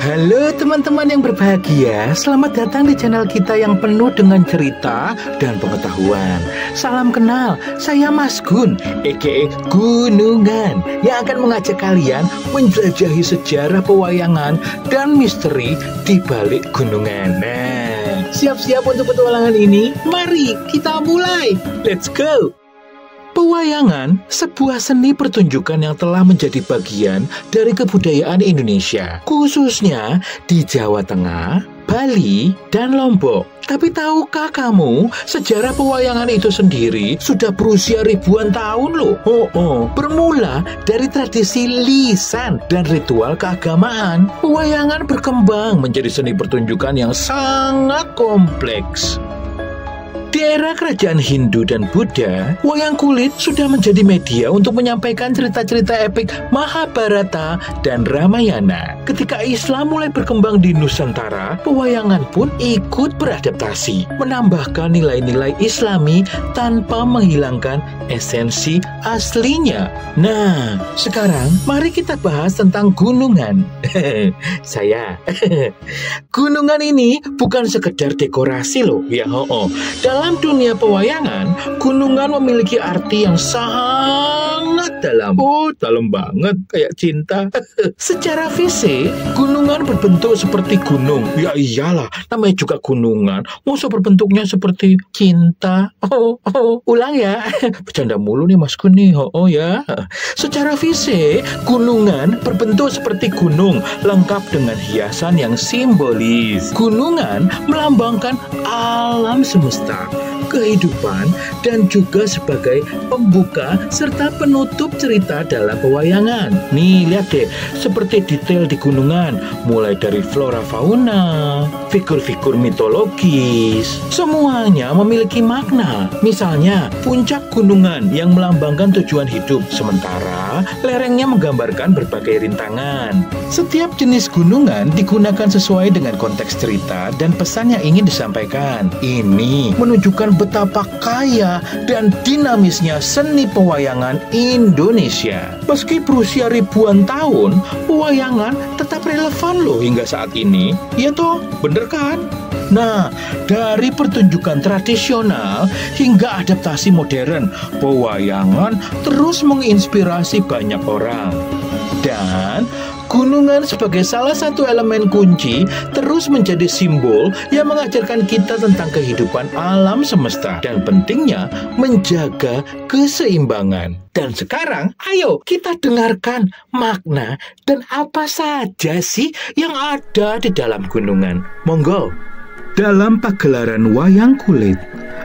Halo teman-teman yang berbahagia, selamat datang di channel kita yang penuh dengan cerita dan pengetahuan. Salam kenal, saya Mas Gun, a.k.a. Gunungan, yang akan mengajak kalian menjelajahi sejarah pewayangan dan misteri di balik gunungan. Nah, siap-siap untuk petualangan ini? Mari kita mulai, let's go! Pewayangan, sebuah seni pertunjukan yang telah menjadi bagian dari kebudayaan Indonesia, khususnya di Jawa Tengah, Bali, dan Lombok. Tapi tahukah kamu, sejarah pewayangan itu sendiri sudah berusia ribuan tahun loh. Bermula dari tradisi lisan dan ritual keagamaan, pewayangan berkembang menjadi seni pertunjukan yang sangat kompleks. Di era kerajaan Hindu dan Buddha, wayang kulit sudah menjadi media untuk menyampaikan cerita-cerita epik Mahabharata dan Ramayana. Ketika Islam mulai berkembang di Nusantara, pewayangan pun ikut beradaptasi, menambahkan nilai-nilai Islami tanpa menghilangkan esensi aslinya. Nah, sekarang mari kita bahas tentang gunungan. Gunungan ini bukan sekedar dekorasi loh, Dalam dunia pewayangan, gunungan memiliki arti yang sangat dalam. Dalam banget, kayak cinta. Secara fisik, gunungan berbentuk seperti gunung. Ya iyalah, namanya juga gunungan. Masa berbentuknya seperti cinta? Ulang ya. Bercanda mulu nih Mas Gun nih. Ya. Secara fisik, gunungan berbentuk seperti gunung, lengkap dengan hiasan yang simbolis. Gunungan melambangkan alam semesta, kehidupan, dan juga sebagai pembuka serta penutup cerita dalam pewayangan. Nih, lihat deh, seperti detail di gunungan, mulai dari flora fauna, figur-figur mitologis, semuanya memiliki makna. Misalnya, puncak gunungan yang melambangkan tujuan hidup, sementara lerengnya menggambarkan berbagai rintangan. Setiap jenis gunungan digunakan sesuai dengan konteks cerita dan pesan yang ingin disampaikan. Ini menunjukkan betapa kaya dan dinamisnya seni pewayangan Indonesia. Meski berusia ribuan tahun, pewayangan tetap relevan loh hingga saat ini. Iya toh, bener kan? Nah, dari pertunjukan tradisional hingga adaptasi modern, pewayangan terus menginspirasi banyak orang. Dan gunungan sebagai salah satu elemen kunci terus menjadi simbol yang mengajarkan kita tentang kehidupan alam semesta dan pentingnya menjaga keseimbangan. Dan sekarang, ayo kita dengarkan makna dan apa saja sih yang ada di dalam gunungan. Monggo. Dalam pagelaran wayang kulit,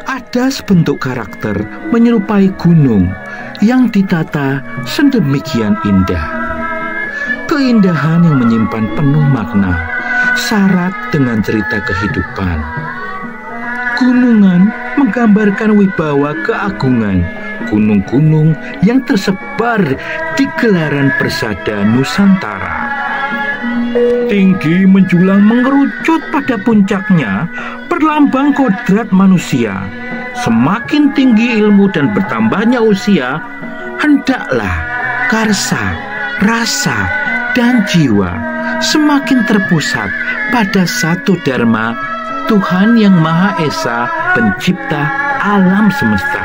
ada sebentuk karakter menyerupai gunung yang ditata sedemikian indah. Keindahan yang menyimpan penuh makna, syarat dengan cerita kehidupan. Gunungan menggambarkan wibawa keagungan gunung-gunung yang tersebar di gelaran persada Nusantara. Tinggi menjulang mengerucut pada puncaknya, perlambang kodrat manusia. Semakin tinggi ilmu dan bertambahnya usia, hendaklah karsa, rasa, dan jiwa semakin terpusat pada satu dharma, Tuhan yang Maha Esa, pencipta alam semesta.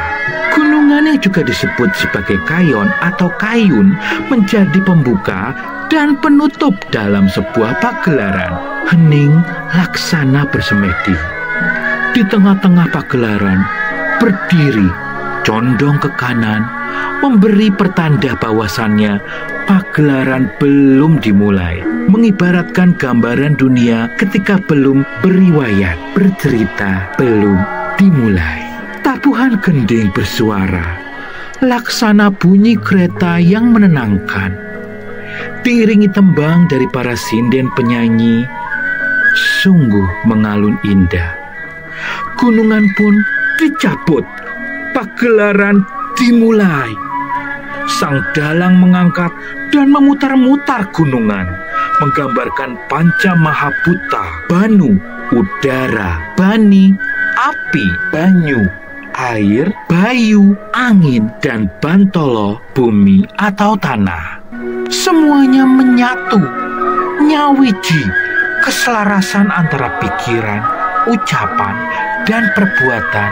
Gunungan yang juga disebut sebagai kayon atau kayun menjadi pembuka dan penutup dalam sebuah pagelaran. Hening laksana bersemedi. Di tengah-tengah pagelaran, berdiri, condong ke kanan, memberi pertanda bahwasannya pagelaran belum dimulai, mengibaratkan gambaran dunia ketika belum beriwayat, bercerita belum dimulai. Tabuhan gending bersuara, laksana bunyi kereta yang menenangkan, diiringi tembang dari para sinden penyanyi, sungguh mengalun indah. Gunungan pun dicabut, pagelaran dimulai. Sang dalang mengangkat dan memutar-mutar gunungan, menggambarkan Panca Mahabhuta, Banu, udara, Bani, api, banyu, air, bayu, angin, dan Bantolo, bumi atau tanah. Semuanya menyatu, nyawiji keselarasan antara pikiran, ucapan, dan perbuatan,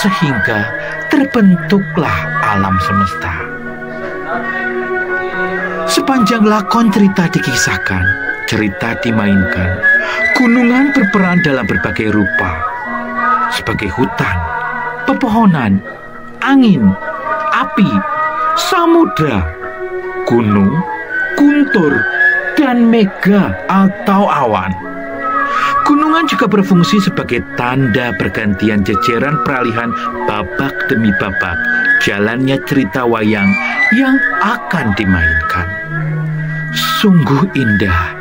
sehingga terbentuklah alam semesta. Sepanjang lakon cerita dikisahkan, cerita dimainkan, gunungan berperan dalam berbagai rupa, sebagai hutan, pepohonan, angin, api, samudra, gunung, guntur, dan mega atau awan. Gunungan juga berfungsi sebagai tanda pergantian jejeran peralihan babak demi babak jalannya cerita wayang yang akan dimainkan. Sungguh indah,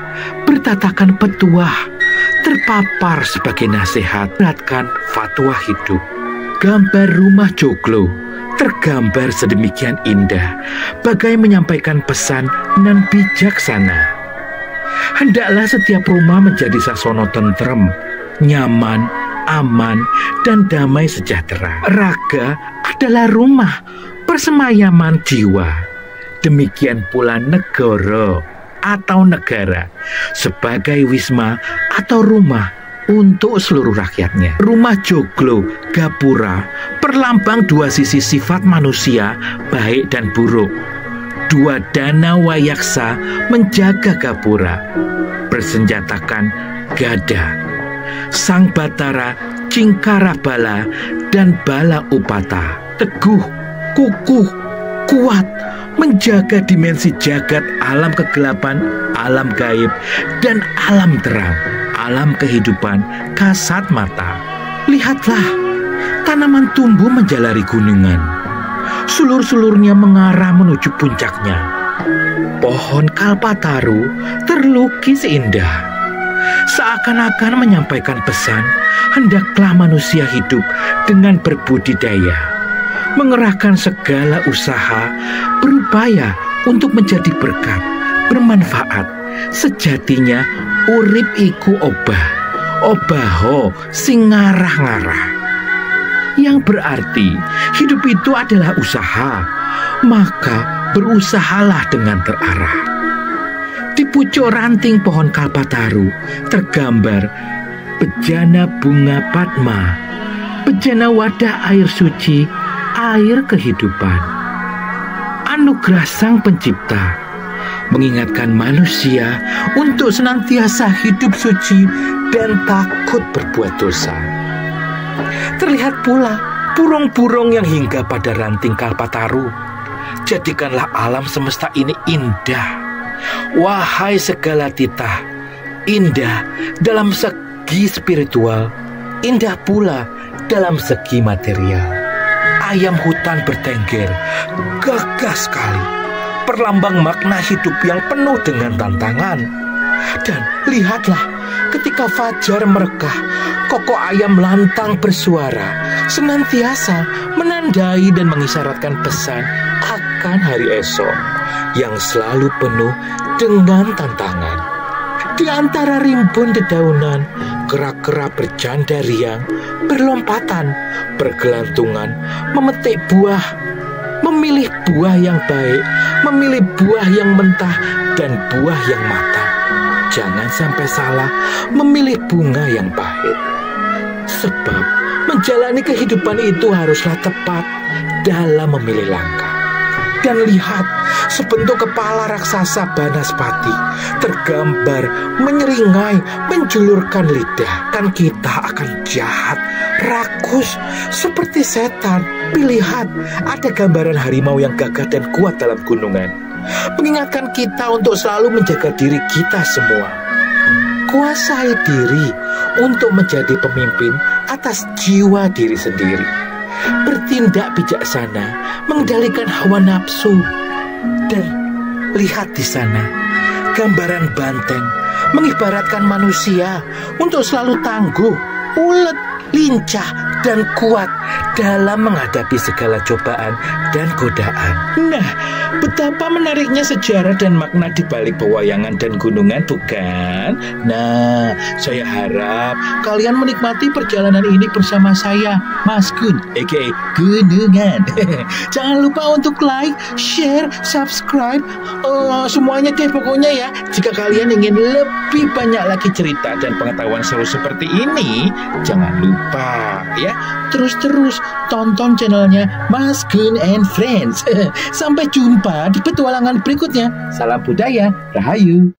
bertatakan petuah, terpapar sebagai nasihat, beratkan fatwa hidup. Gambar rumah joglo tergambar sedemikian indah, bagai menyampaikan pesan nan bijaksana. Hendaklah setiap rumah menjadi sasono tentrem, nyaman, aman, dan damai sejahtera. Raga adalah rumah persemayaman jiwa. Demikian pula negara atau negara sebagai wisma atau rumah untuk seluruh rakyatnya. Rumah joglo, gapura, perlambang dua sisi sifat manusia, baik dan buruk. Dua dana wayaksa menjaga gapura, bersenjatakan gada. Sang Batara, Cingkara Bala, dan Bala Upata teguh, kukuh, kuat, menjaga dimensi jagat, alam kegelapan, alam gaib, dan alam terang, alam kehidupan kasat mata. Lihatlah, tanaman tumbuh menjalari gunungan. Sulur-sulurnya mengarah menuju puncaknya. Pohon kalpataru terlukis indah, seakan-akan menyampaikan pesan, hendaklah manusia hidup dengan berbudidaya, mengerahkan segala usaha, berupaya untuk menjadi berkat, bermanfaat. Sejatinya urip iku obah, obaho sing ngarah-ngarah. Yang berarti hidup itu adalah usaha, maka berusahalah dengan terarah. Di pucuk ranting pohon kalpataru tergambar bejana bunga padma, bejana wadah air suci, air kehidupan. Anugerah Sang Pencipta mengingatkan manusia untuk senantiasa hidup suci dan takut berbuat dosa. Terlihat pula burung-burung yang hinggap pada ranting kalpataru. Jadikanlah alam semesta ini indah. Wahai segala titah, indah dalam segi spiritual, indah pula dalam segi material. Ayam hutan bertengger, gagah sekali, perlambang makna hidup yang penuh dengan tantangan. Dan lihatlah, ketika fajar merekah, kokok ayam lantang bersuara, senantiasa menandai dan mengisyaratkan pesan akan hari esok yang selalu penuh dengan tantangan. Di antara rimbun dedaunan, kera-kera berjanda riang, berlompatan, bergelantungan, memetik buah, memilih buah yang baik, memilih buah yang mentah, dan buah yang matang. Jangan sampai salah memilih bunga yang pahit. Sebab menjalani kehidupan itu haruslah tepat dalam memilih langkah. Dan lihat, sebentuk kepala raksasa Banaspati tergambar menyeringai, menjulurkan lidah. Kan kita akan jahat, rakus, seperti setan. Lihat, ada gambaran harimau yang gagah dan kuat dalam gunungan, mengingatkan kita untuk selalu menjaga diri kita semua. Kuasai diri untuk menjadi pemimpin atas jiwa diri sendiri. Bertindak bijaksana, mengendalikan hawa nafsu. Dan lihat di sana, gambaran banteng mengibaratkan manusia untuk selalu tangguh, ulet, lincah, dan kuat dalam menghadapi segala cobaan dan godaan. Nah, betapa menariknya sejarah dan makna di balik pewayangan dan gunungan, bukan? Nah, saya harap kalian menikmati perjalanan ini bersama saya, Mas Gun, aka Gunungan. Jangan lupa untuk like, share, subscribe, semuanya deh pokoknya ya. Jika kalian ingin lebih banyak lagi cerita dan pengetahuan seru seperti ini, jangan lupa ya, terus tonton channelnya Mas Gun and Friends. Sampai jumpa di petualangan berikutnya. Salam budaya, Rahayu.